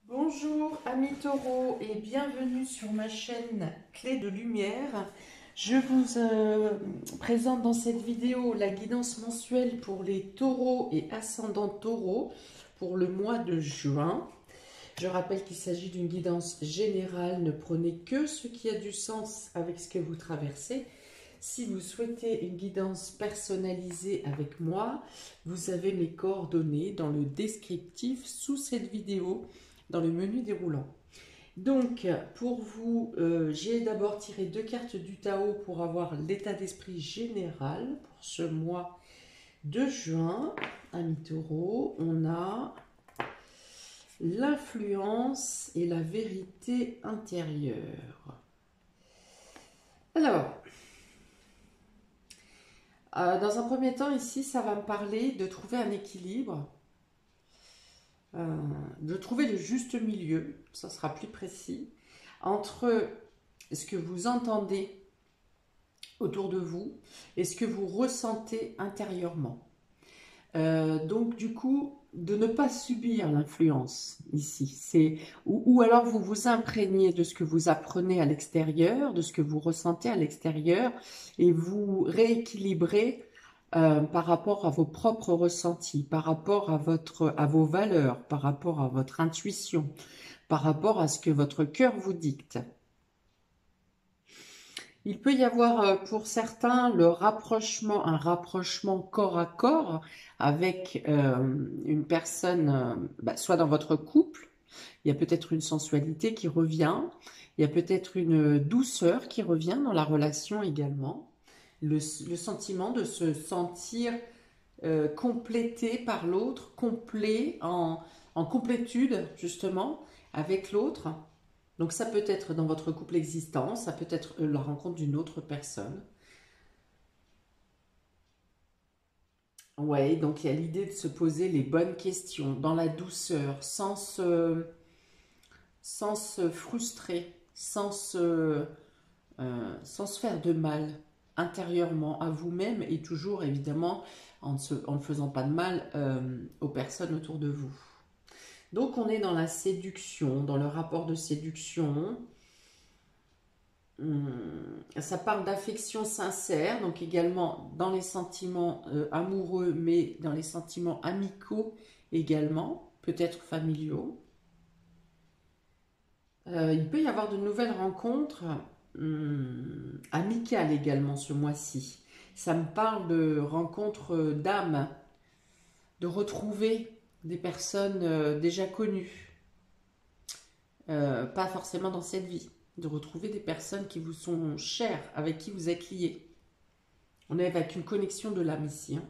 Bonjour amis taureaux et bienvenue sur ma chaîne Clé de Lumière. Je vous présente dans cette vidéo la guidance mensuelle pour les taureaux et ascendants taureaux pour le mois de juin. Je rappelle qu'il s'agit d'une guidance générale, ne prenez que ce qui a du sens avec ce que vous traversez. Si vous souhaitez une guidance personnalisée avec moi, vous avez mes coordonnées dans le descriptif sous cette vidéo, dans le menu déroulant. Donc, pour vous, j'ai d'abord tiré deux cartes du Tao pour avoir l'état d'esprit général pour ce mois de juin. Amis taureaux, on a l'influence et la vérité intérieure. Alors, dans un premier temps, ici, ça va me parler de trouver un équilibre, de trouver le juste milieu, ça sera plus précis, entre ce que vous entendez autour de vous et ce que vous ressentez intérieurement. Donc, du coup, de ne pas subir l'influence ici. Ou alors vous vous imprégnez de ce que vous apprenez à l'extérieur, de ce que vous ressentez à l'extérieur, et vous rééquilibrez par rapport à vos propres ressentis, par rapport à vos valeurs, par rapport à votre intuition, par rapport à ce que votre cœur vous dicte. Il peut y avoir pour certains un rapprochement corps à corps avec une personne, soit dans votre couple, il y a peut-être une sensualité qui revient, il y a peut-être une douceur qui revient dans la relation également, le sentiment de se sentir complété par l'autre, complet, en complétude justement avec l'autre. Donc ça peut être dans votre couple existant, ça peut être la rencontre d'une autre personne. Ouais, donc il y a l'idée de se poser les bonnes questions, dans la douceur, sans se frustrer, sans se faire de mal intérieurement à vous-même et toujours évidemment en ne faisant pas de mal aux personnes autour de vous. Donc on est dans la séduction, dans le rapport de séduction. Ça parle d'affection sincère, donc également dans les sentiments amoureux, mais dans les sentiments amicaux également, peut-être familiaux. Il peut y avoir de nouvelles rencontres amicales également ce mois-ci. Ça me parle de rencontres d'âmes, de retrouver des personnes déjà connues, pas forcément dans cette vie, de retrouver des personnes qui vous sont chères, avec qui vous êtes liés. On est avec une connexion de l'âme ici. Hein.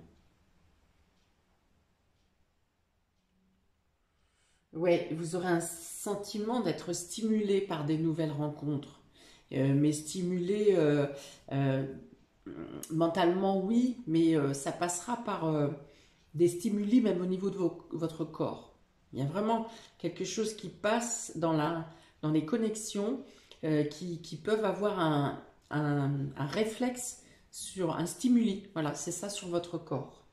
Ouais, vous aurez un sentiment d'être stimulé par des nouvelles rencontres. Mais stimulé euh, mentalement, oui, mais ça passera par des stimuli même au niveau de votre corps. Il y a vraiment quelque chose qui passe dans les connexions qui peuvent avoir un réflexe sur un stimuli. Voilà, c'est ça sur votre corps.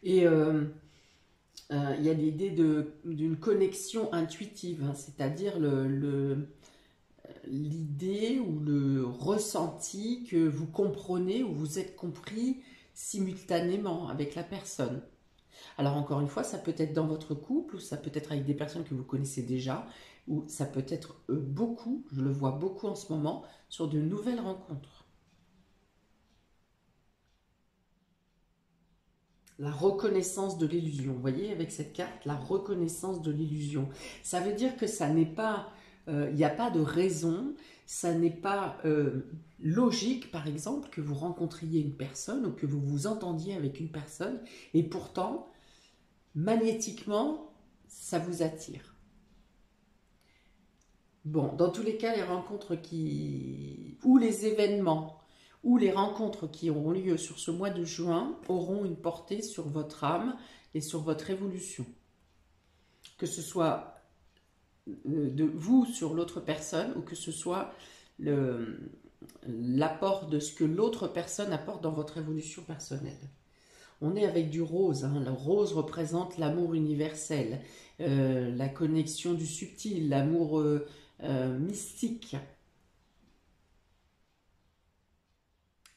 Et il y a l'idée d'une connexion intuitive, hein, c'est-à-dire l'idée ou le ressenti que vous comprenez ou vous êtes compris simultanément avec la personne. Alors encore une fois, ça peut être dans votre couple, ou ça peut être avec des personnes que vous connaissez déjà, ou ça peut être beaucoup, je le vois beaucoup en ce moment, sur de nouvelles rencontres. La reconnaissance de l'illusion, vous voyez avec cette carte, la reconnaissance de l'illusion. Ça veut dire que ça n'est pas, il n'y a pas de raison, ça n'est pas logique par exemple que vous rencontriez une personne ou que vous vous entendiez avec une personne et pourtant magnétiquement ça vous attire. Bon, dans tous les cas, les rencontres ou les événements ou les rencontres qui auront lieu sur ce mois de juin auront une portée sur votre âme et sur votre évolution. Que ce soit de vous sur l'autre personne ou que ce soit l'apport de ce que l'autre personne apporte dans votre évolution personnelle. On est avec du rose, hein. Le rose représente l'amour universel, la connexion du subtil, l'amour mystique.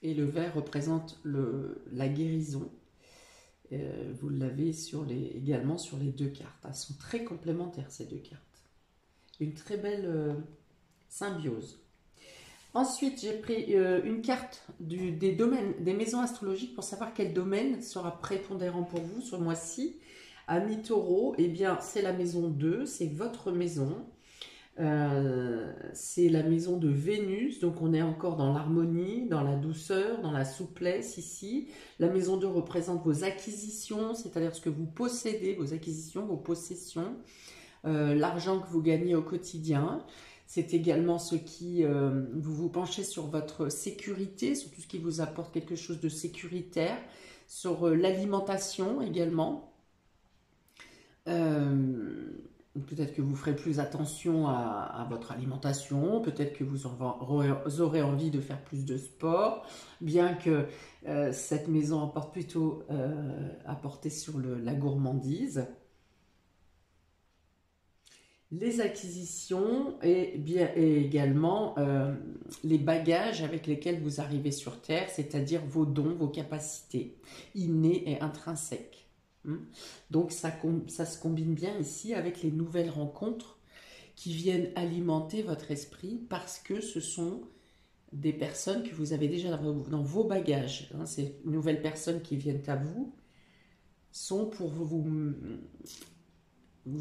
Et le vert représente la guérison. Vous l'avez également sur les deux cartes. Elles sont très complémentaires, ces deux cartes. Une très belle symbiose. Ensuite, j'ai pris une carte des domaines, des maisons astrologiques pour savoir quel domaine sera prépondérant pour vous ce mois-ci. Amis Taureau, eh bien, c'est la maison 2, c'est votre maison. C'est la maison de Vénus, donc on est encore dans l'harmonie, dans la douceur, dans la souplesse ici. La maison 2 représente vos acquisitions, c'est-à-dire ce que vous possédez, vos acquisitions, vos possessions, l'argent que vous gagnez au quotidien. C'est également ce qui, vous vous penchez sur votre sécurité, sur tout ce qui vous apporte quelque chose de sécuritaire, sur l'alimentation également. Peut-être que vous ferez plus attention à votre alimentation, peut-être que vous aurez envie de faire plus de sport, bien que cette maison apporte plutôt apporter sur la gourmandise. Les acquisitions et également les bagages avec lesquels vous arrivez sur Terre, c'est-à-dire vos dons, vos capacités innées et intrinsèques. Donc ça se combine bien ici avec les nouvelles rencontres qui viennent alimenter votre esprit parce que ce sont des personnes que vous avez déjà dans vos bagages. Ces nouvelles personnes qui viennent à vous sont pour vous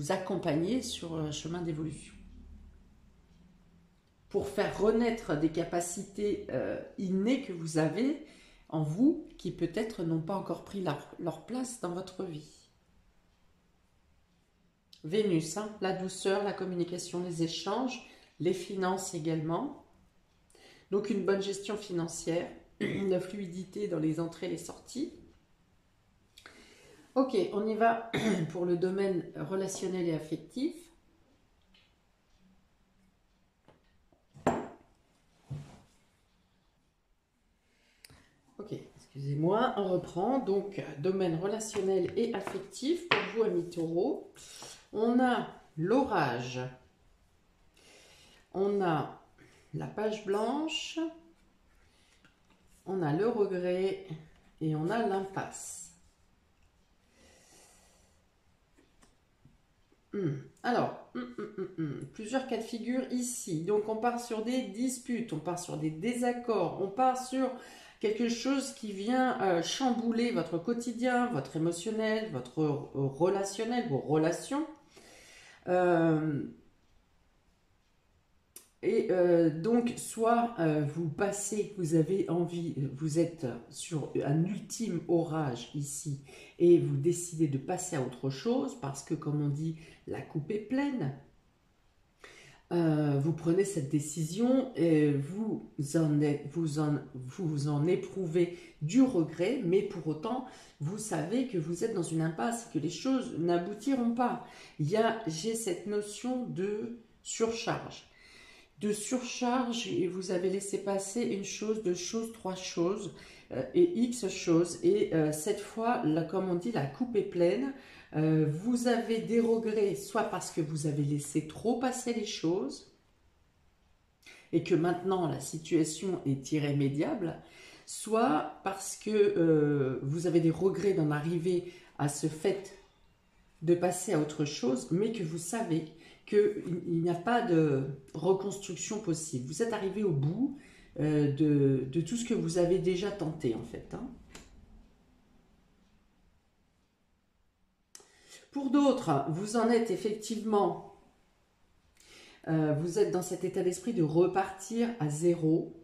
accompagner sur un chemin d'évolution. Pour faire renaître des capacités innées que vous avez en vous, qui peut-être n'ont pas encore pris leur place dans votre vie. Vénus, hein, la douceur, la communication, les échanges, les finances également. Donc une bonne gestion financière, la fluidité dans les entrées et les sorties. Ok, on y va pour le domaine relationnel et affectif. Ok, excusez-moi, on reprend. Donc, domaine relationnel et affectif pour vous, amis taureaux. On a l'orage. On a la page blanche. On a le regret. Et on a l'impasse. Alors, plusieurs cas de figure ici. Donc, on part sur des disputes, on part sur des désaccords, on part sur quelque chose qui vient chambouler votre quotidien, votre émotionnel, votre relationnel, vos relations. Donc, soit vous passez, vous avez envie, vous êtes sur un ultime orage ici et vous décidez de passer à autre chose parce que, comme on dit, la coupe est pleine. Vous prenez cette décision et vous en éprouvez du regret, mais pour autant, vous savez que vous êtes dans une impasse et que les choses n'aboutiront pas. J'ai cette notion de surcharge. Et vous avez laissé passer une chose, deux choses, trois choses et X choses. Et cette fois, comme on dit, la coupe est pleine. Vous avez des regrets, soit parce que vous avez laissé trop passer les choses et que maintenant la situation est irrémédiable, soit parce que vous avez des regrets d'en arriver à ce fait de passer à autre chose, mais que vous savez qu'il n'y a pas de reconstruction possible. Vous êtes arrivé au bout de tout ce que vous avez déjà tenté, en fait. Hein. Pour d'autres, vous en êtes effectivement, vous êtes dans cet état d'esprit de repartir à zéro.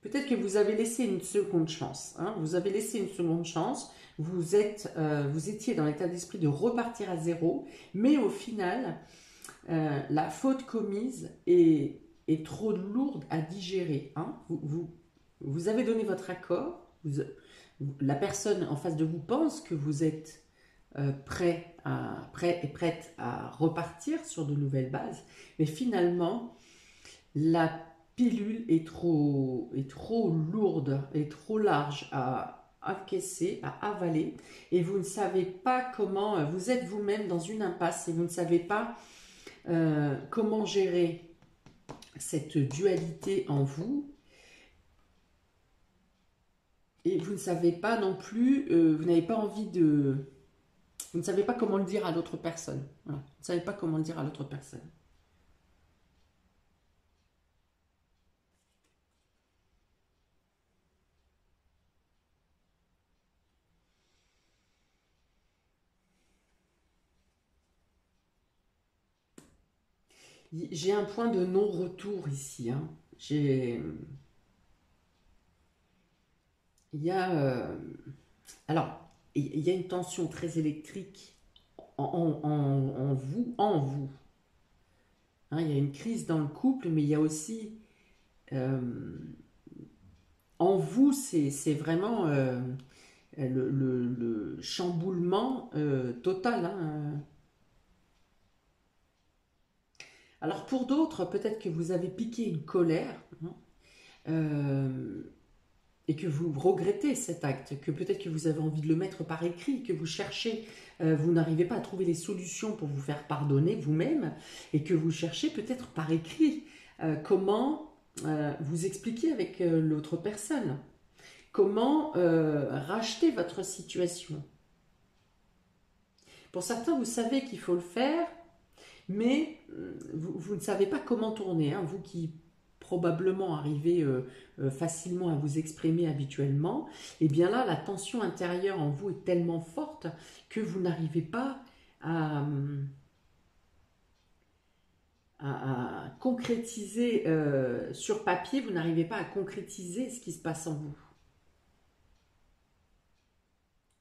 Peut-être que vous avez laissé une seconde chance. Hein. Vous avez laissé une seconde chance. Vous étiez dans l'état d'esprit de repartir à zéro. Mais au final, la faute commise est trop lourde à digérer. Hein. Vous avez donné votre accord. La personne en face de vous pense que vous êtes prêt et prête à repartir sur de nouvelles bases. Mais finalement, la pilule est trop lourde, est trop large à encaisser, à avaler, et vous ne savez pas comment, vous êtes vous-même dans une impasse et vous ne savez pas comment gérer cette dualité en vous, et vous ne savez pas non plus, vous n'avez pas envie de... Vous ne savez pas comment le dire à l'autre personne. Voilà. Vous ne savez pas comment le dire à l'autre personne. J'ai un point de non-retour ici. Hein. Il y a, alors, il y a une tension très électrique en vous, hein. Il y a une crise dans le couple, mais il y a aussi euh, en vous, c'est vraiment le chamboulement total. Hein. Alors pour d'autres, peut-être que vous avez piqué une colère, hein, euh, et que vous regrettez cet acte, que peut-être que vous avez envie de le mettre par écrit, que vous cherchez, vous n'arrivez pas à trouver les solutions pour vous faire pardonner vous-même, et que vous cherchez peut-être par écrit comment vous expliquer avec l'autre personne, comment racheter votre situation. Pour certains, vous savez qu'il faut le faire, mais vous ne savez pas comment tourner, hein, vous qui probablement arrivez facilement à vous exprimer habituellement, et bien là, la tension intérieure en vous est tellement forte que vous n'arrivez pas à, à concrétiser sur papier, vous n'arrivez pas à concrétiser ce qui se passe en vous.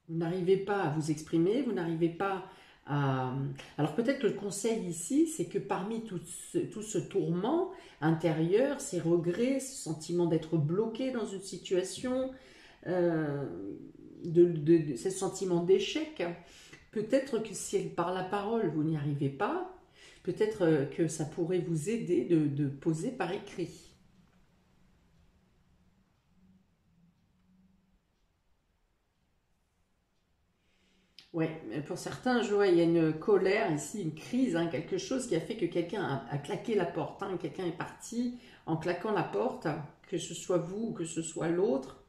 Vous n'arrivez pas à vous exprimer, vous n'arrivez pas à... Alors peut-être que le conseil ici, c'est que parmi tout ce tourment intérieur, ces regrets, ce sentiment d'être bloqué dans une situation, euh, ce sentiment d'échec, peut-être que si par la parole vous n'y arrivez pas, peut-être que ça pourrait vous aider de poser par écrit. Oui, pour certains, je vois, il y a une colère ici, une crise, hein, quelque chose qui a fait que quelqu'un a claqué la porte, hein, quelqu'un est parti en claquant la porte, que ce soit vous ou que ce soit l'autre,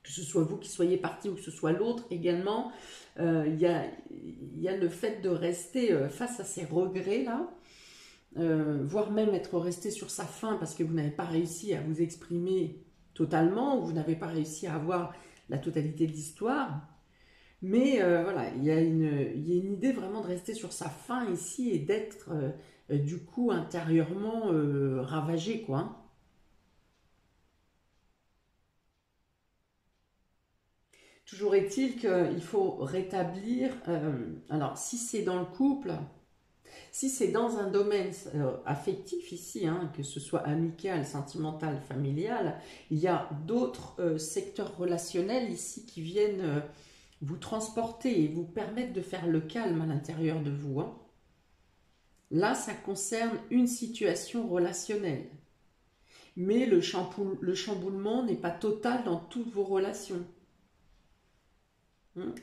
que ce soit vous qui soyez parti ou que ce soit l'autre également, il y a le fait de rester face à ces regrets-là, voire même être resté sur sa faim parce que vous n'avez pas réussi à vous exprimer totalement, ou vous n'avez pas réussi à avoir la totalité de l'histoire. Mais voilà, il y a une idée vraiment de rester sur sa faim ici et d'être du coup intérieurement ravagé, quoi. Hein. Toujours est-il qu'il faut rétablir, alors si c'est dans le couple, si c'est dans un domaine affectif ici, hein, que ce soit amical, sentimental, familial, il y a d'autres secteurs relationnels ici qui viennent vous transporter et vous permettre de faire le calme à l'intérieur de vous. Hein. Là, ça concerne une situation relationnelle. Mais le chamboulement n'est pas total dans toutes vos relations.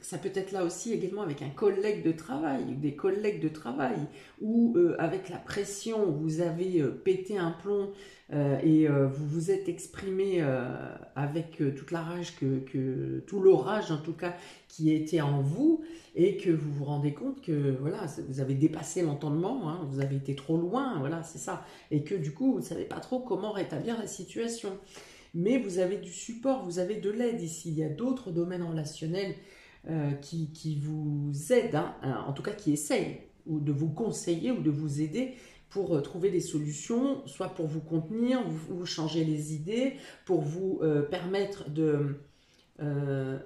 Ça peut être là aussi également avec un collègue de travail, des collègues de travail, ou avec la pression, vous avez pété un plomb et vous vous êtes exprimé avec toute la rage, tout l'orage en tout cas qui était en vous, et que vous vous rendez compte que voilà, vous avez dépassé l'entendement, hein, vous avez été trop loin, voilà, c'est ça, et que du coup vous ne savez pas trop comment rétablir la situation. Mais vous avez du support, vous avez de l'aide ici, il y a d'autres domaines relationnels qui vous aident, hein, en tout cas qui essayent ou de vous conseiller ou de vous aider pour trouver des solutions, soit pour vous contenir, vous changer les idées, pour vous permettre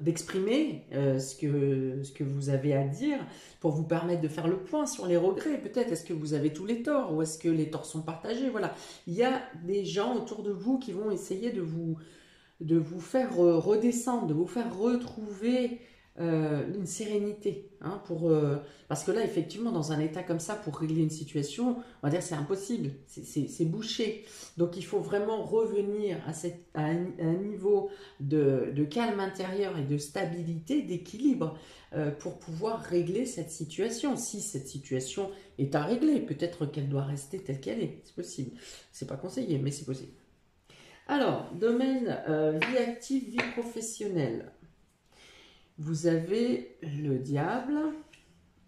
d'exprimer ce que vous avez à dire, pour vous permettre de faire le point sur les regrets, peut-être, est-ce que vous avez tous les torts ou est-ce que les torts sont partagés, voilà. Il y a des gens autour de vous qui vont essayer de vous faire redescendre, de vous faire retrouver une sérénité, hein, parce que là, effectivement, dans un état comme ça, pour régler une situation, on va dire c'est impossible, c'est bouché. Donc, il faut vraiment revenir à un niveau de calme intérieur et de stabilité, d'équilibre, pour pouvoir régler cette situation. Si cette situation est à régler, peut-être qu'elle doit rester telle qu'elle est, c'est possible. C'est pas conseillé, mais c'est possible. Alors, domaine vie active, vie professionnelle. Vous avez le diable,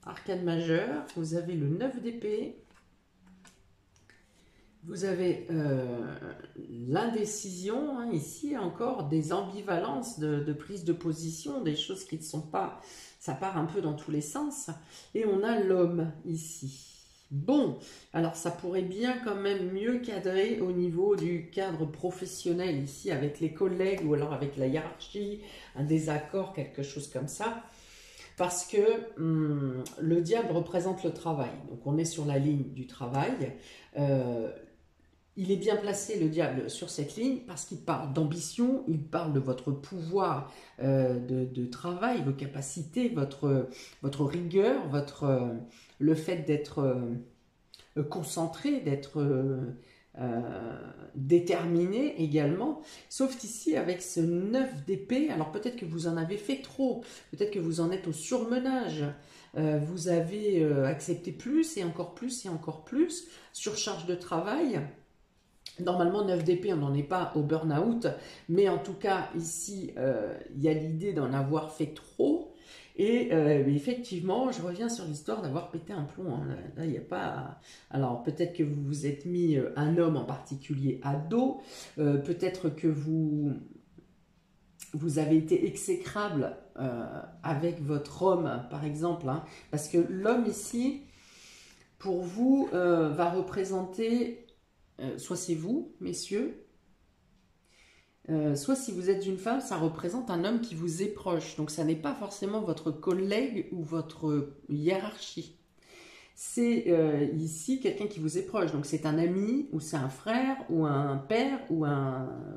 arcane majeur, vous avez le 9 d'épée, vous avez l'indécision, hein, ici encore des ambivalences de prise de position, des choses qui ne sont pas, ça part un peu dans tous les sens, et on a l'homme ici. Bon, alors ça pourrait bien quand même mieux cadrer au niveau du cadre professionnel ici avec les collègues ou alors avec la hiérarchie, un désaccord, quelque chose comme ça. Parce que le diable représente le travail. Donc on est sur la ligne du travail. Il est bien placé, le diable, sur cette ligne parce qu'il parle d'ambition, il parle de votre pouvoir de travail, vos capacités, votre rigueur, le fait d'être concentré, d'être déterminé également. Sauf qu'ici, avec ce 9 d'épée, alors peut-être que vous en avez fait trop, peut-être que vous en êtes au surmenage, vous avez accepté plus et encore plus et encore plus, surcharge de travail. Normalement, 9 d'épée, on n'en est pas au burn-out, mais en tout cas, ici, il y a l'idée d'en avoir fait trop. Et effectivement, je reviens sur l'histoire d'avoir pété un plomb. Hein. Là, il n'y a pas... Alors, peut-être que vous vous êtes mis un homme en particulier à dos. Peut-être que vous avez été exécrable avec votre homme, par exemple. Hein, parce que l'homme ici, pour vous, va représenter... soit c'est vous, messieurs, soit si vous êtes une femme, ça représente un homme qui vous est proche. Donc ça n'est pas forcément votre collègue ou votre hiérarchie. C'est ici quelqu'un qui vous est proche. Donc c'est un ami, ou c'est un frère, ou un père, ou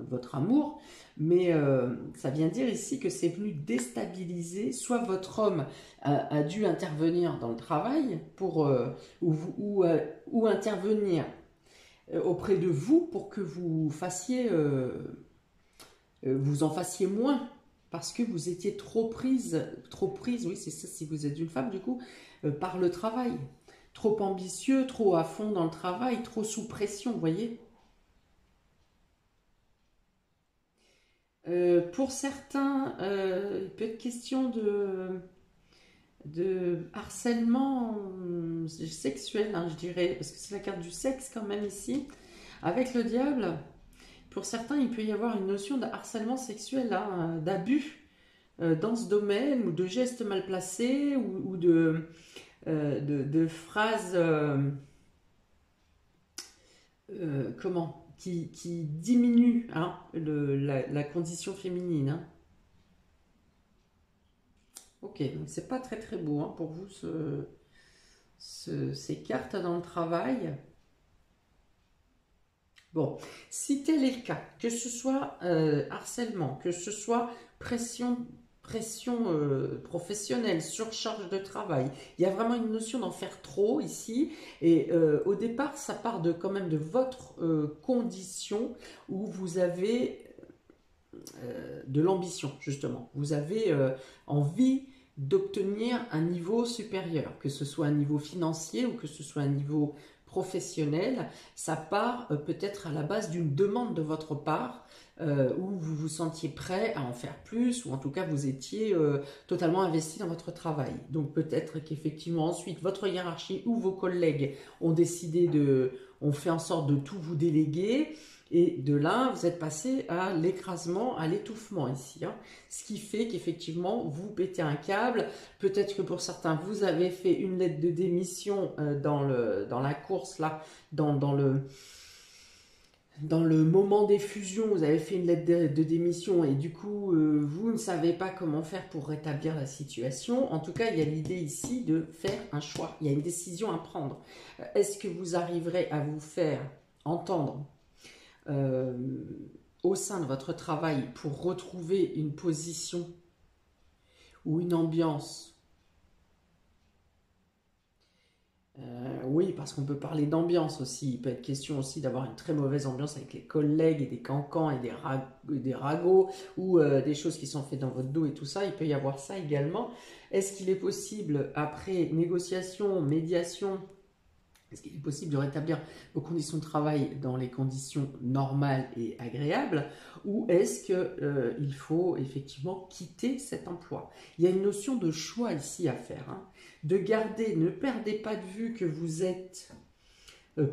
votre amour. Mais ça vient dire ici que c'est venu déstabiliser, soit votre homme a dû intervenir dans le travail, ou intervenir auprès de vous pour que vous fassiez, vous en fassiez moins parce que vous étiez trop prise, oui c'est ça si vous êtes une femme du coup, par le travail. Trop ambitieux, trop à fond dans le travail, trop sous pression, vous voyez. Pour certains, il peut être question de harcèlement sexuel, hein, je dirais, parce que c'est la carte du sexe quand même ici. Avec le diable, pour certains, il peut y avoir une notion de harcèlement sexuel, hein, d'abus dans ce domaine, ou de gestes mal placés, ou de phrases qui diminuent, hein, la condition féminine. Hein. Ok, donc c'est pas très très beau, hein, pour vous ces cartes dans le travail. Bon, si tel est le cas, que ce soit harcèlement, que ce soit pression professionnelle, surcharge de travail, il y a vraiment une notion d'en faire trop ici. Et au départ, ça part quand même de votre condition où vous avez de l'ambition, justement. Vous avez envie d'obtenir un niveau supérieur, que ce soit un niveau financier ou que ce soit un niveau professionnel. Ça part peut-être à la base d'une demande de votre part où vous vous sentiez prêt à en faire plus, ou en tout cas vous étiez totalement investi dans votre travail. Donc peut-être qu'effectivement ensuite votre hiérarchie ou vos collègues ont décidé ont fait en sorte de tout vous déléguer. Et de là, vous êtes passé à l'écrasement, à l'étouffement ici. Hein. Ce qui fait qu'effectivement, vous pétez un câble. Peut-être que pour certains, vous avez fait une lettre de démission dans la course, là, dans le moment des fusions, vous avez fait une lettre de démission et du coup, vous ne savez pas comment faire pour rétablir la situation. En tout cas, il y a l'idée ici de faire un choix. Il y a une décision à prendre. Est-ce que vous arriverez à vous faire entendre au sein de votre travail pour retrouver une position ou une ambiance. Oui, parce qu'on peut parler d'ambiance aussi. Il peut être question aussi d'avoir une très mauvaise ambiance avec les collègues et des cancans et des ragots ou des choses qui sont faites dans votre dos et tout ça. Il peut y avoir ça également. Est-ce qu'il est possible, après négociation, médiation, est-ce qu'il est possible de rétablir vos conditions de travail dans les conditions normales et agréables, ou est-ce qu'il faut effectivement quitter cet emploi? Il y a une notion de choix ici à faire, hein. De garder, ne perdez pas de vue que vous êtes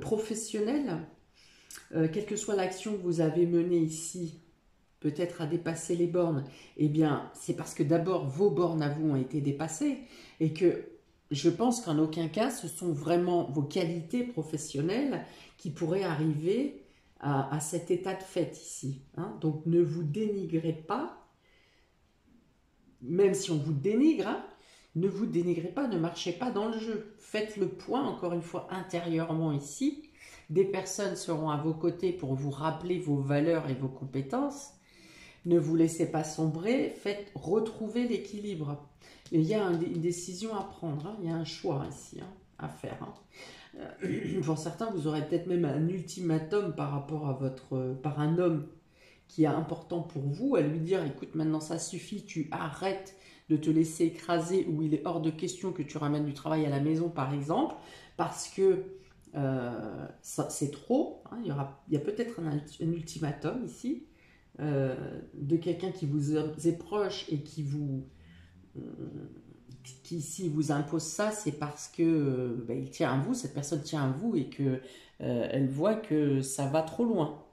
professionnel, quelle que soit l'action que vous avez menée ici, peut-être à dépasser les bornes, eh bien c'est parce que d'abord vos bornes à vous ont été dépassées et que je pense qu'en aucun cas, ce sont vraiment vos qualités professionnelles qui pourraient arriver à cet état de fait ici, hein. Donc, ne vous dénigrez pas, même si on vous dénigre, hein, ne vous dénigrez pas, ne marchez pas dans le jeu. Faites le point, encore une fois, intérieurement ici. Des personnes seront à vos côtés pour vous rappeler vos valeurs et vos compétences. Ne vous laissez pas sombrer, faites retrouver l'équilibre. Il y a une décision à prendre, hein. Il y a un choix ici, hein, à faire, hein. Pour certains, vous aurez peut-être même un ultimatum par rapport à par un homme qui est important pour vous, à lui dire, écoute, maintenant ça suffit, tu arrêtes de te laisser écraser, ou il est hors de question que tu ramènes du travail à la maison, par exemple, parce que c'est trop, hein. Il y a peut-être un ultimatum ici, de quelqu'un qui vous est proche et qui s'il vous impose ça, c'est parce que il tient à vous, cette personne tient à vous et que elle voit que ça va trop loin.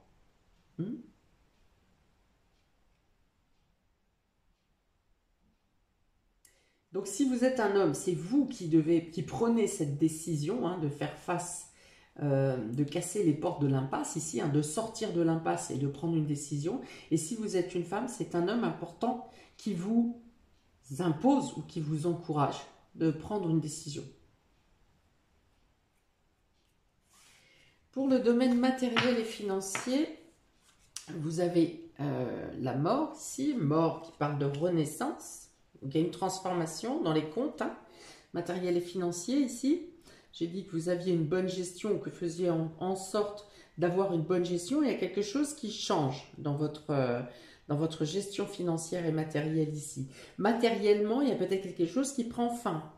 Hmm. Donc si vous êtes un homme, c'est vous qui prenez cette décision, hein, de faire face, de casser les portes de l'impasse ici, hein, de sortir de l'impasse et de prendre une décision. Et si vous êtes une femme, c'est un homme important qui vous impose ou qui vous encourage de prendre une décision. Pour le domaine matériel et financier, vous avez la mort ici, mort qui parle de renaissance. Donc, il y a une transformation dans les comptes, hein, matériel et financier ici. J'ai dit que vous aviez une bonne gestion, que vous faisiez en sorte d'avoir une bonne gestion. Il y a quelque chose qui change dans votre gestion financière et matérielle ici. Matériellement, il y a peut-être quelque chose qui prend fin.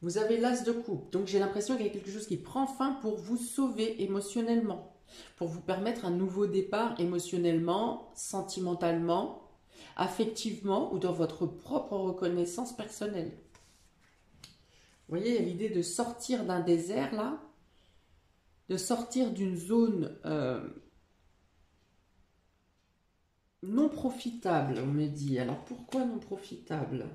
Vous avez l'as de coupe, donc j'ai l'impression qu'il y a quelque chose qui prend fin pour vous sauver émotionnellement, pour vous permettre un nouveau départ émotionnellement, sentimentalement, affectivement ou dans votre propre reconnaissance personnelle. Vous voyez, il y a l'idée de sortir d'un désert là, de sortir d'une zone non profitable, on me dit. Alors pourquoi non profitable?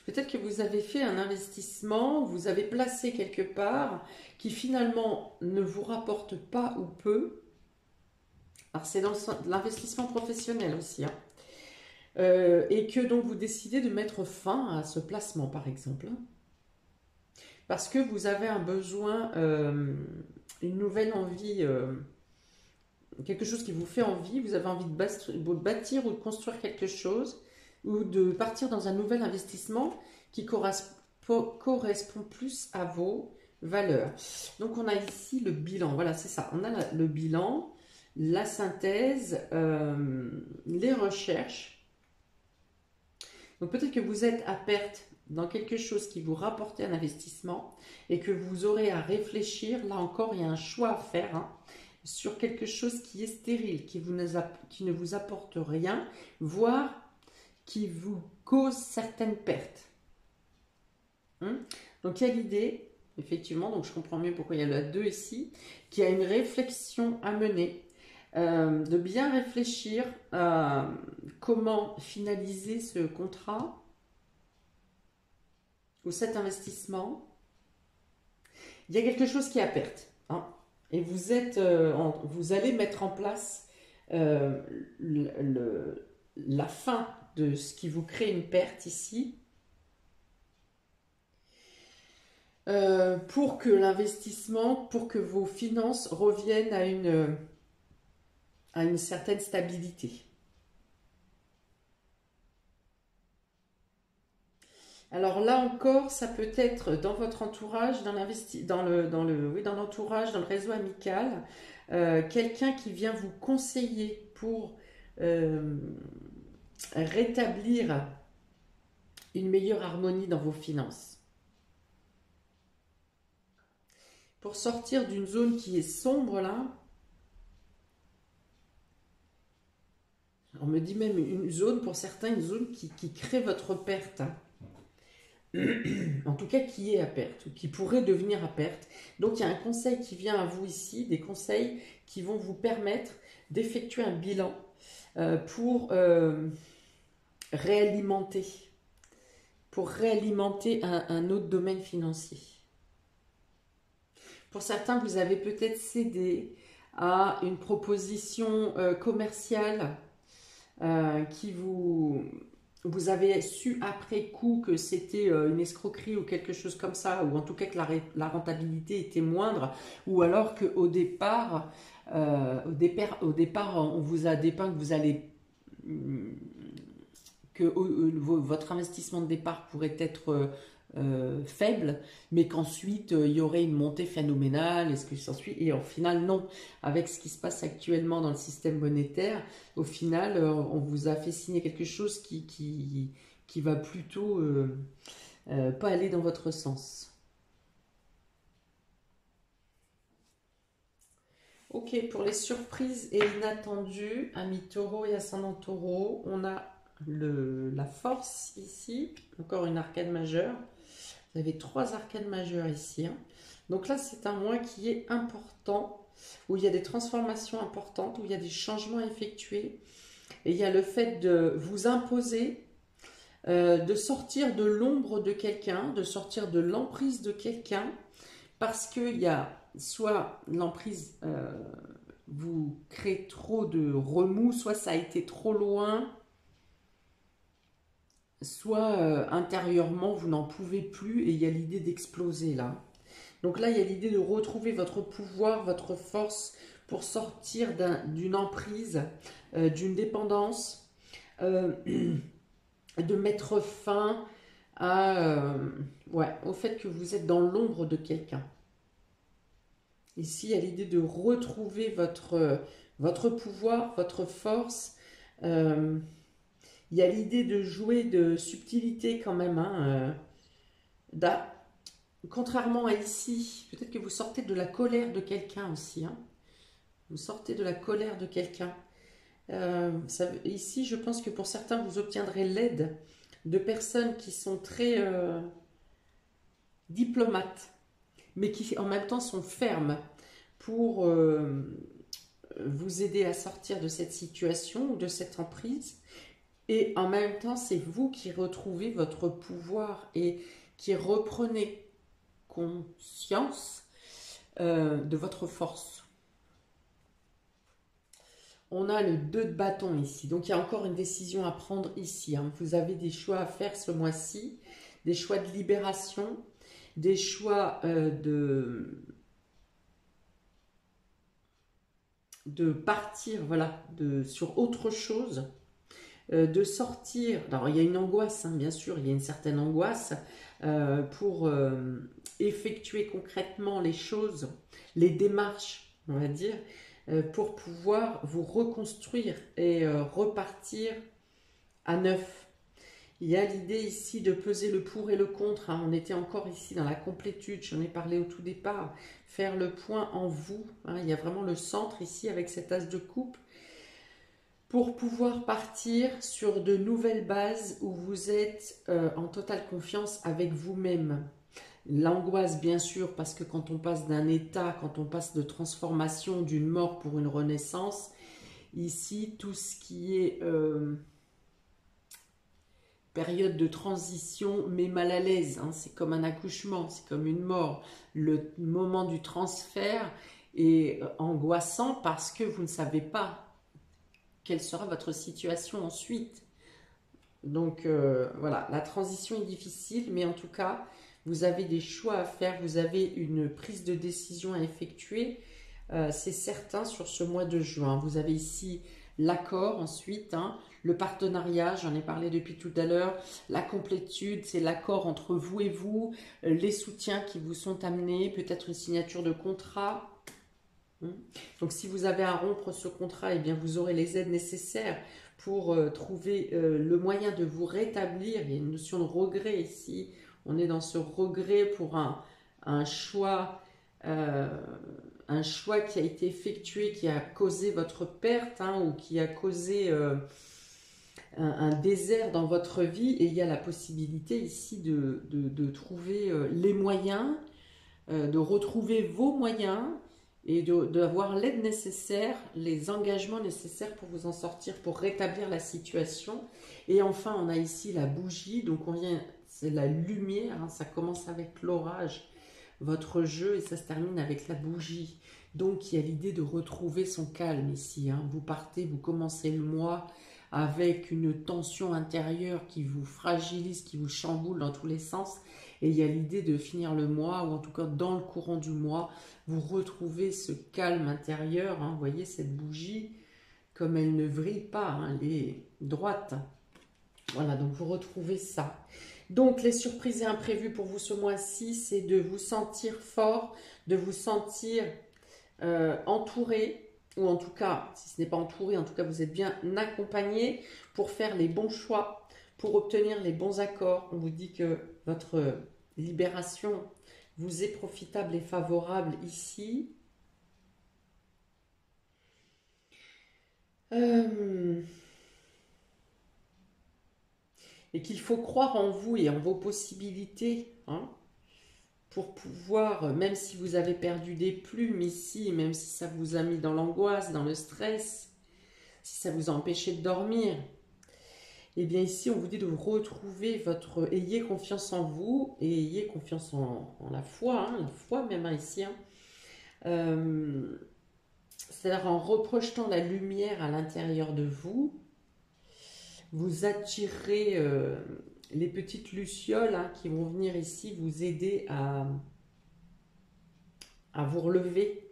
Peut-être que vous avez fait un investissement, vous avez placé quelque part qui finalement ne vous rapporte pas ou peu. Alors c'est dans l'investissement professionnel aussi, hein. Et que donc vous décidez de mettre fin à ce placement par exemple. Parce que vous avez un besoin, une nouvelle envie, quelque chose qui vous fait envie, vous avez envie de bâtir ou de construire quelque chose, ou de partir dans un nouvel investissement qui correspond plus à vos valeurs. Donc on a ici le bilan, voilà c'est ça, on a le bilan, la synthèse, les recherches. Donc peut-être que vous êtes à perte dans quelque chose qui vous rapporte un investissement et que vous aurez à réfléchir, là encore il y a un choix à faire, hein, sur quelque chose qui est stérile, qui ne vous apporte rien, voire qui vous cause certaines pertes. Donc il y a l'idée, effectivement, donc je comprends mieux pourquoi il y a la 2 ici, qui a une réflexion à mener, de bien réfléchir à comment finaliser ce contrat ou cet investissement. Il y a quelque chose qui est à perte, hein, et vous allez mettre en place la fin de ce qui vous crée une perte ici, pour que l'investissement, pour que vos finances reviennent à une certaine stabilité. Alors là encore, ça peut être dans votre entourage, dans l'entourage, dans le réseau amical, quelqu'un qui vient vous conseiller pour euh, rétablir une meilleure harmonie dans vos finances. Pour sortir d'une zone qui est sombre là, on me dit même une zone, pour certains, une zone qui crée votre perte. En tout cas qui est à perte, ou qui pourrait devenir à perte. Donc il y a un conseil qui vient à vous ici, des conseils qui vont vous permettre d'effectuer un bilan pour réalimenter, un autre domaine financier. Pour certains, vous avez peut-être cédé à une proposition commerciale qui vous avez su après coup que c'était une escroquerie ou quelque chose comme ça, ou en tout cas que la rentabilité était moindre, ou alors qu'au départ, on vous a dépeint que vous allez votre investissement de départ pourrait être faible, mais qu'ensuite il y aurait une montée phénoménale, et ce qui s'ensuit. Et au final, non. Avec ce qui se passe actuellement dans le système monétaire, au final, on vous a fait signer quelque chose qui va plutôt pas aller dans votre sens. Ok, pour les surprises et inattendues, amis taureau et ascendant taureau, on a la force ici, encore une arcane majeure. Vous avez 3 arcanes majeures ici. Hein. Donc là, c'est un mois qui est important, où il y a des transformations importantes, où il y a des changements effectués. Et il y a le fait de vous imposer, de sortir de l'ombre de quelqu'un, de sortir de l'emprise de quelqu'un, parce qu'il y a soit l'emprise vous crée trop de remous, soit ça a été trop loin, soit intérieurement vous n'en pouvez plus et il y a l'idée d'exploser là. Donc là il y a l'idée de retrouver votre pouvoir, votre force pour sortir d'une emprise, d'une dépendance, de mettre fin au fait que vous êtes dans l'ombre de quelqu'un. Ici il y a l'idée de retrouver votre pouvoir, votre force. Il y a l'idée de jouer de subtilité quand même. Hein, contrairement à ici, peut-être que vous sortez de la colère de quelqu'un aussi. Hein. Vous sortez de la colère de quelqu'un. Ici, je pense que pour certains, vous obtiendrez l'aide de personnes qui sont très diplomates, mais qui en même temps sont fermes pour vous aider à sortir de cette situation ou de cette emprise. Et en même temps, c'est vous qui retrouvez votre pouvoir et qui reprenez conscience de votre force. On a le 2 de bâton ici. Donc, il y a encore une décision à prendre ici. Hein. Vous avez des choix à faire ce mois-ci. Des choix de libération. Des choix de partir voilà, sur autre chose. De sortir, alors il y a une angoisse, hein, bien sûr, il y a une certaine angoisse pour effectuer concrètement les choses, les démarches, on va dire, pour pouvoir vous reconstruire et repartir à neuf. Il y a l'idée ici de peser le pour et le contre, hein. On était encore ici dans la complétude, j'en ai parlé au tout départ, faire le point en vous, hein. Il y a vraiment le centre ici avec cet as de coupe, pour pouvoir partir sur de nouvelles bases où vous êtes en totale confiance avec vous-même. L'angoisse, bien sûr, parce que quand on passe d'un état, quand on passe de transformation, d'une mort pour une renaissance, ici, tout ce qui est période de transition met mal à l'aise. Hein, c'est comme un accouchement, c'est comme une mort. Le moment du transfert est angoissant parce que vous ne savez pas quelle sera votre situation ensuite. Donc voilà, la transition est difficile, mais en tout cas, vous avez des choix à faire, vous avez une prise de décision à effectuer, c'est certain sur ce mois de juin. Vous avez ici l'accord ensuite, hein, le partenariat, j'en ai parlé depuis tout à l'heure, la complétude, c'est l'accord entre vous et vous, les soutiens qui vous sont amenés, peut-être une signature de contrat. Donc si vous avez à rompre ce contrat, eh bien vous aurez les aides nécessaires pour trouver le moyen de vous rétablir. Il y a une notion de regret ici. On est dans ce regret pour un choix qui a été effectué, qui a causé votre perte, hein, ou qui a causé un désert dans votre vie. Et il y a la possibilité ici de trouver les moyens, de retrouver vos moyens, et d'avoir l'aide nécessaire, les engagements nécessaires pour vous en sortir, pour rétablir la situation. Et enfin, on a ici la bougie, donc c'est la lumière, hein, ça commence avec l'orage, votre jeu, et ça se termine avec la bougie. Donc, il y a l'idée de retrouver son calme ici, hein. Vous partez, vous commencez le mois avec une tension intérieure qui vous fragilise, qui vous chamboule dans tous les sens. Et il y a l'idée de finir le mois, ou en tout cas dans le courant du mois, vous retrouvez ce calme intérieur, hein. Vous voyez cette bougie, comme elle ne vrille pas, hein, elle est droite. Voilà, donc vous retrouvez ça. Donc les surprises et imprévues pour vous ce mois-ci, c'est de vous sentir fort, de vous sentir entouré, ou en tout cas, si ce n'est pas entouré, en tout cas vous êtes bien accompagné pour faire les bons choix, pour obtenir les bons accords. On vous dit que votre libération vous est profitable et favorable ici. Et qu'il faut croire en vous et en vos possibilités, hein, pour pouvoir, même si vous avez perdu des plumes ici, même si ça vous a mis dans l'angoisse, dans le stress, si ça vous a empêché de dormir, et bien ici on vous dit de retrouver votre, ayez confiance en vous et ayez confiance en la foi, hein, la foi même, hein, ici, hein. C'est-à-dire en reprojetant la lumière à l'intérieur de vous, vous attirez les petites lucioles, hein, qui vont venir ici vous aider à vous relever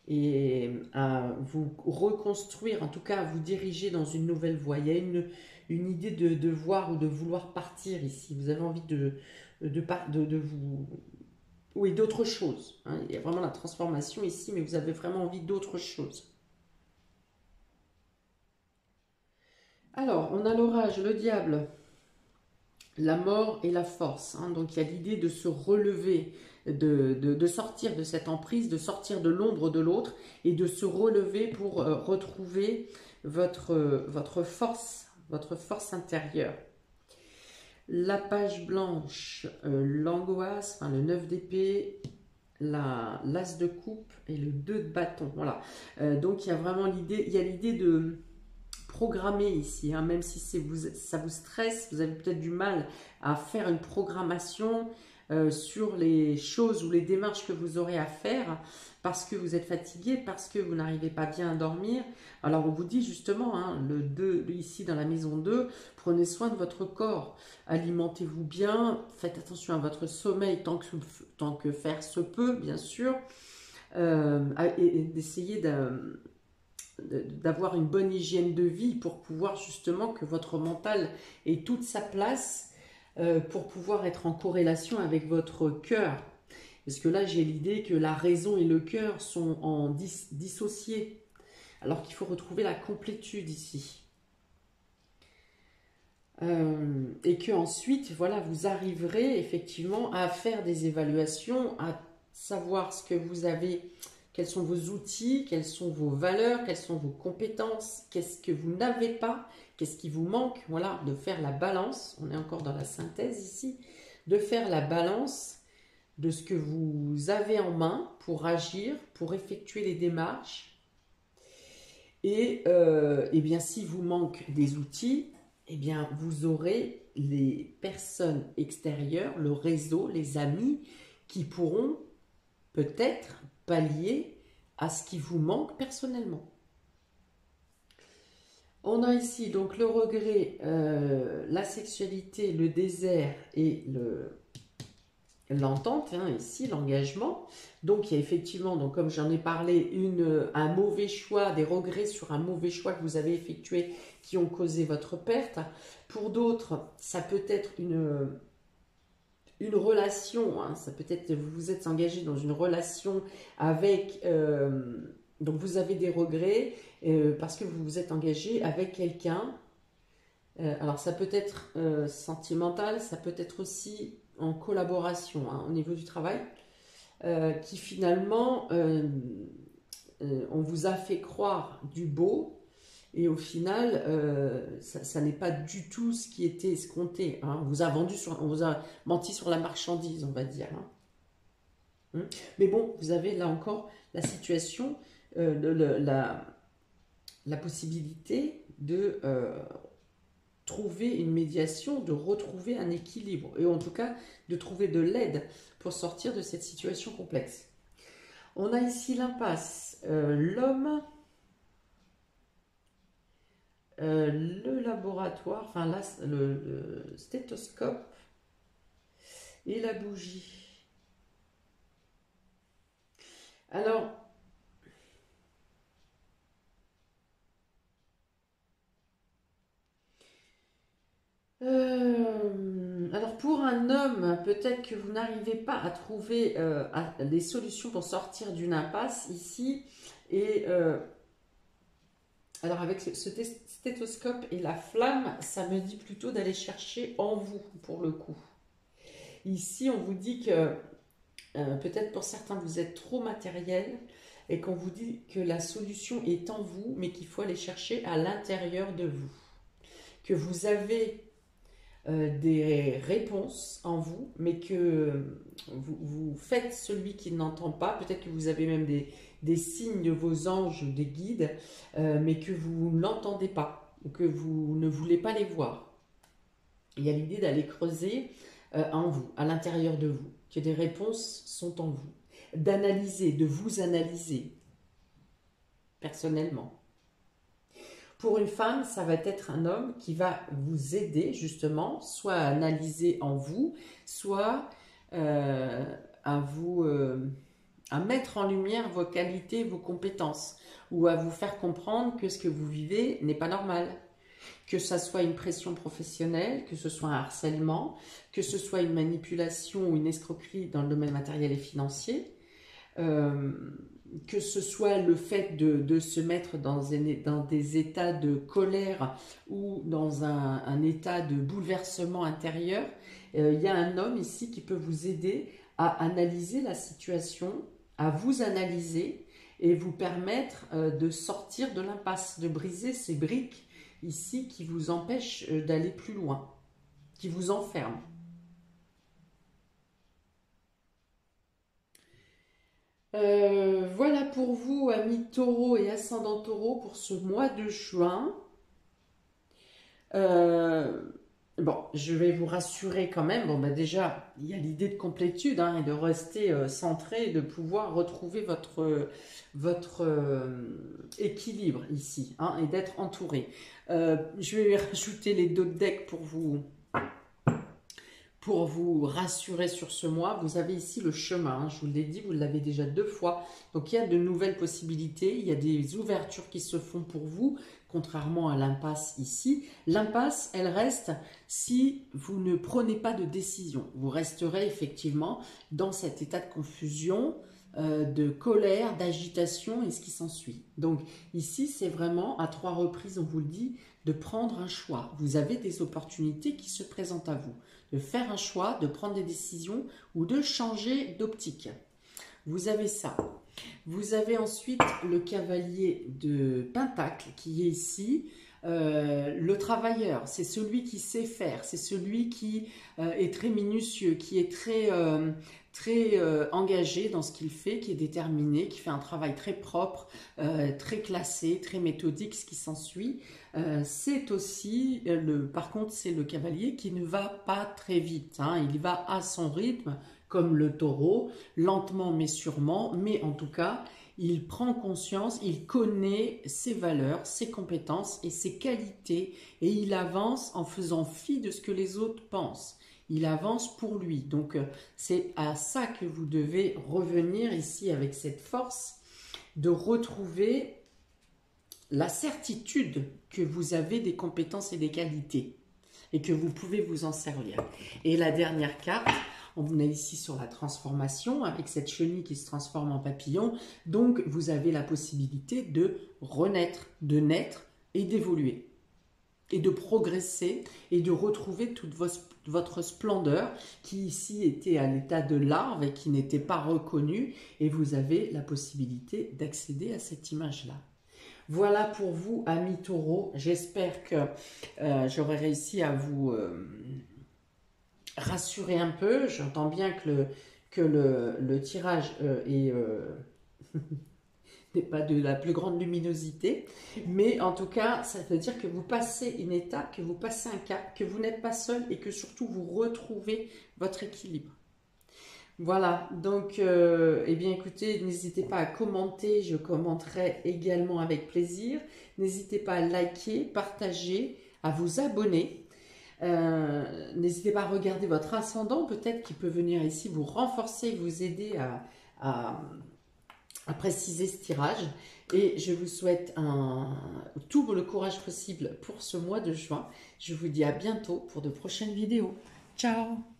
et à vous reconstruire, en tout cas à vous diriger dans une nouvelle voie. Il y a une idée de voir ou de vouloir partir ici. Vous avez envie de vous... Oui, d'autre chose, hein. Il y a vraiment la transformation ici, mais vous avez vraiment envie d'autre chose. Alors, on a l'orage, le diable, la mort et la force, hein. Donc il y a l'idée de se relever, de sortir de cette emprise, de sortir de l'ombre de l'autre et de se relever pour retrouver votre force intérieure. La page blanche, l'angoisse, enfin, le 9 d'épée, l'as de coupe et le 2 de bâton. Voilà. Donc il y a vraiment l'idée de programmer ici, hein, même si ça vous stresse, vous avez peut-être du mal à faire une programmation sur les choses ou les démarches que vous aurez à faire parce que vous êtes fatigué, parce que vous n'arrivez pas bien à dormir. Alors on vous dit justement, hein, le 2, ici dans la maison 2, prenez soin de votre corps, alimentez-vous bien, faites attention à votre sommeil tant que faire se peut, bien sûr, et d'essayer d'avoir une bonne hygiène de vie pour pouvoir justement que votre mental ait toute sa place pour pouvoir être en corrélation avec votre cœur. Parce que là, j'ai l'idée que la raison et le cœur sont dissociés, alors qu'il faut retrouver la complétude ici. Et que ensuite, voilà, vous arriverez effectivement à faire des évaluations, à savoir ce que vous avez, quels sont vos outils, quelles sont vos valeurs, quelles sont vos compétences, qu'est-ce que vous n'avez pas, qu'est-ce qui vous manque, voilà, de faire la balance, on est encore dans la synthèse ici, de faire la balance de ce que vous avez en main pour agir, pour effectuer les démarches. Et bien, s'il vous manque des outils, eh bien, vous aurez les personnes extérieures, le réseau, les amis, qui pourront peut-être pallier à ce qui vous manque personnellement. On a ici donc le regret, la sexualité, le désert et l'entente, hein, ici, l'engagement. Donc, il y a effectivement, donc, comme j'en ai parlé, un mauvais choix, des regrets sur un mauvais choix que vous avez effectué qui ont causé votre perte. Pour d'autres, ça peut être une relation, hein, ça peut être, vous vous êtes engagé dans une relation avec, donc vous avez des regrets parce que vous vous êtes engagé avec quelqu'un. Alors ça peut être sentimental, ça peut être aussi en collaboration, hein, au niveau du travail, qui finalement, on vous a fait croire du beau, et au final, ça n'est pas du tout ce qui était escompté, hein. On vous a menti sur la marchandise, on va dire, hein. Mais bon, vous avez là encore la situation, la possibilité de trouver une médiation, de retrouver un équilibre, et en tout cas de trouver de l'aide pour sortir de cette situation complexe. On a ici l'impasse, l'homme, le laboratoire, enfin là, le stéthoscope et la bougie. Alors, pour un homme, peut-être que vous n'arrivez pas à trouver des solutions pour sortir d'une impasse ici. Et alors avec ce stéthoscope et la flamme, ça me dit plutôt d'aller chercher en vous pour le coup. Ici, on vous dit que peut-être pour certains, vous êtes trop matériel et qu'on vous dit que la solution est en vous, mais qu'il faut aller chercher à l'intérieur de vous. Que vous avez des réponses en vous, mais que vous faites celui qui n'entend pas. Peut-être que vous avez même des signes de vos anges, des guides, mais que vous n'entendez pas, ou que vous ne voulez pas les voir. Il y a l'idée d'aller creuser en vous, à l'intérieur de vous, que des réponses sont en vous. D'analyser, de vous analyser personnellement. Pour une femme, ça va être un homme qui va vous aider justement, soit à analyser en vous, soit à mettre en lumière vos qualités, vos compétences, ou à vous faire comprendre que ce que vous vivez n'est pas normal. Que ça soit une pression professionnelle, que ce soit un harcèlement, que ce soit une manipulation ou une escroquerie dans le domaine matériel et financier, que ce soit le fait de se mettre dans des états de colère ou dans un état de bouleversement intérieur, il y a un homme ici qui peut vous aider à analyser la situation, à vous analyser et vous permettre de sortir de l'impasse, de briser ces briques ici qui vous empêchent d'aller plus loin, qui vous enferment. Voilà pour vous, amis taureaux et ascendant taureau, pour ce mois de juin. Bon, je vais vous rassurer quand même. Bon, bah déjà, il y a l'idée de complétude, hein, et de rester centré, et de pouvoir retrouver votre équilibre ici, hein, et d'être entouré. Je vais rajouter les deux decks pour vous rassurer sur ce mois. Vous avez ici le chemin, hein, je vous l'ai dit, vous l'avez déjà 2 fois. Donc il y a de nouvelles possibilités, il y a des ouvertures qui se font pour vous, contrairement à l'impasse ici. L'impasse, elle reste si vous ne prenez pas de décision. Vous resterez effectivement dans cet état de confusion, de colère, d'agitation et ce qui s'ensuit. Donc ici, c'est vraiment à 3 reprises, on vous le dit, de prendre un choix. Vous avez des opportunités qui se présentent à vous, de faire un choix, de prendre des décisions ou de changer d'optique. Vous avez ça. Vous avez ensuite le cavalier de Pentacle qui est ici. Le travailleur, c'est celui qui sait faire, c'est celui qui est très minutieux, qui est très engagé dans ce qu'il fait, qui est déterminé, qui fait un travail très propre, très classé, très méthodique, ce qui s'ensuit. C'est aussi, par contre, c'est le cavalier qui ne va pas très vite, hein, il va à son rythme, comme le taureau, lentement mais sûrement, mais en tout cas, il prend conscience, il connaît ses valeurs, ses compétences et ses qualités, et il avance en faisant fi de ce que les autres pensent. il avance pour lui. Donc, c'est à ça que vous devez revenir ici avec cette force de retrouver la certitude que vous avez des compétences et des qualités et que vous pouvez vous en servir. Et la dernière carte, on est ici sur la transformation avec cette chenille qui se transforme en papillon. Donc, vous avez la possibilité de renaître, de naître et d'évoluer et de progresser et de retrouver toute votre splendeur qui ici était à l'état de larve et qui n'était pas reconnue, et vous avez la possibilité d'accéder à cette image-là. Voilà pour vous, amis taureaux. J'espère que j'aurai réussi à vous rassurer un peu. J'entends bien que le tirage est... n'est pas de la plus grande luminosité, mais en tout cas, ça veut dire que vous passez une étape, que vous passez un cap, que vous n'êtes pas seul et que surtout vous retrouvez votre équilibre. Voilà, donc, eh bien écoutez, n'hésitez pas à commenter, je commenterai également avec plaisir. N'hésitez pas à liker, partager, à vous abonner. N'hésitez pas à regarder votre ascendant, peut-être qu'il peut venir ici vous renforcer, vous aider à préciser ce tirage. Et je vous souhaite tout le courage possible pour ce mois de juin. Je vous dis à bientôt pour de prochaines vidéos. Ciao!